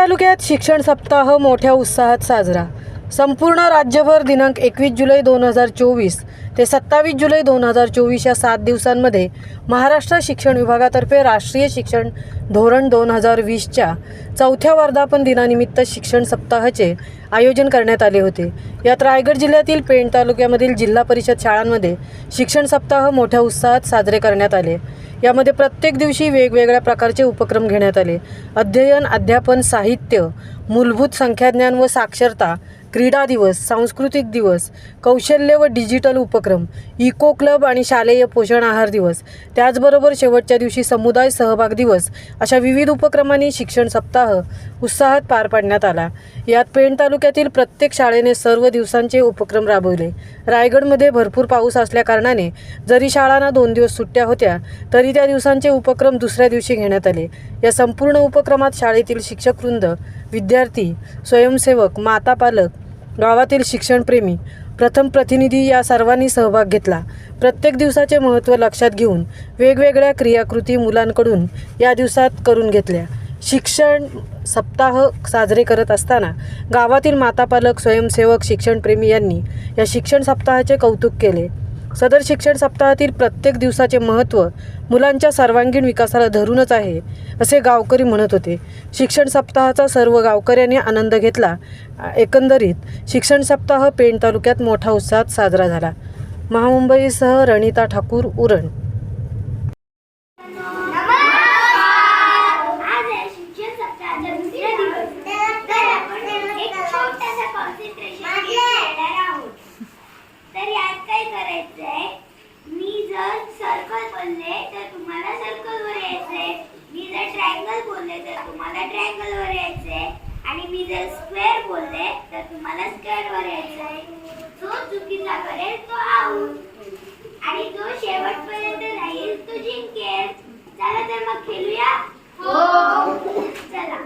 तालुक्यात शिक्षण सप्ताह मोठ्या उत्साहात साजरा। संपूर्ण राज्यभर दिनांक 21 जुलै 2024 ते 27 जुलै 2024 या 7 दिवसांमध्ये महाराष्ट्र शिक्षण विभागातर्फे राष्ट्रीय शिक्षण धोरण 2020च्या 4थ्या वर्धापन दिनानिमित्त शिक्षण सप्ताहाचे आयोजन करण्यात आले होते। यात रायगड जिल्ह्यातील पेण तालुक्यामधील जिल्हा परिषद शाळांमध्ये शिक्षण सप्ताह मोठ्या उत्साहात साजरे करण्यात आले। यामध्ये प्रत्येक दिवशी वेगवेगळ्या प्रकारचे उपक्रम घेण्यात आले। अध्ययन, अध्यापन, साहित्य, मूलभूत संख्याज्ञान व साक्षरता, क्रीडा दिवस, सांस्कृतिक दिवस, कौशल्य व डिजिटल उपक्रम, इको क्लब आणि शालेय पोषण आहार दिवस, त्याचबरोबर शेवटच्या दिवशी समुदाय सहभाग दिवस अशा विविध उपक्रमांनी शिक्षण सप्ताह उत्साहात पार पाडण्यात आला। यात पेण तालुक्यातील प्रत्येक शाळेने सर्व दिवसांचे उपक्रम राबवले। रायगडमध्ये भरपूर पाऊस असल्याकारणाने जरी शाळांना 2 दिवस सुट्ट्या होत्या तरी त्या दिवसांचे उपक्रम दुसऱ्या दिवशी घेण्यात आले। या संपूर्ण उपक्रमात शाळेतील शिक्षकवृंद, विद्यार्थी, स्वयंसेवक, माता पालक, गावातील शिक्षणप्रेमी, प्रथम प्रतिनिधी या सर्वांनी सहभाग घेतला। प्रत्येक दिवसाचे महत्त्व लक्षात घेऊन वेगवेगळ्या क्रियाकृती मुलांकडून या दिवसात करून घेतल्या। शिक्षण सप्ताह साजरे करत असताना गावातील माता पालक, स्वयंसेवक, शिक्षणप्रेमी यांनी या शिक्षण सप्ताहाचे कौतुक केले। सदर शिक्षण सप्ताहातील प्रत्येक दिवसाचे महत्त्व मुलांच्या सर्वांगीण विकासाला धरूनच आहे असे गावकरी म्हणत होते। शिक्षण सप्ताहाचा सर्व गावकऱ्यांनी आनंद घेतला। एकंदरीत शिक्षण सप्ताह पेण तालुक्यात मोठ्या उत्साहात साजरा झाला। महामुंबईसह रणिता ठाकूर, उरण। मी जर सर्कल बोलले तर तुम्हाला सर्कल वर यायचंय, मी जर ट्रायंगल बोलले तर तुम्हाला ट्रायंगल वर यायचंय आणि मी जर स्क्वेअर बोलले तर तुम्हाला स्क्वेअर वर यायचंय। जो चुकीचा करेल तो आउट आणि जो शेवटपर्यंत राहील तो जिंकेल। चला तर मग खेळूया। हो चला।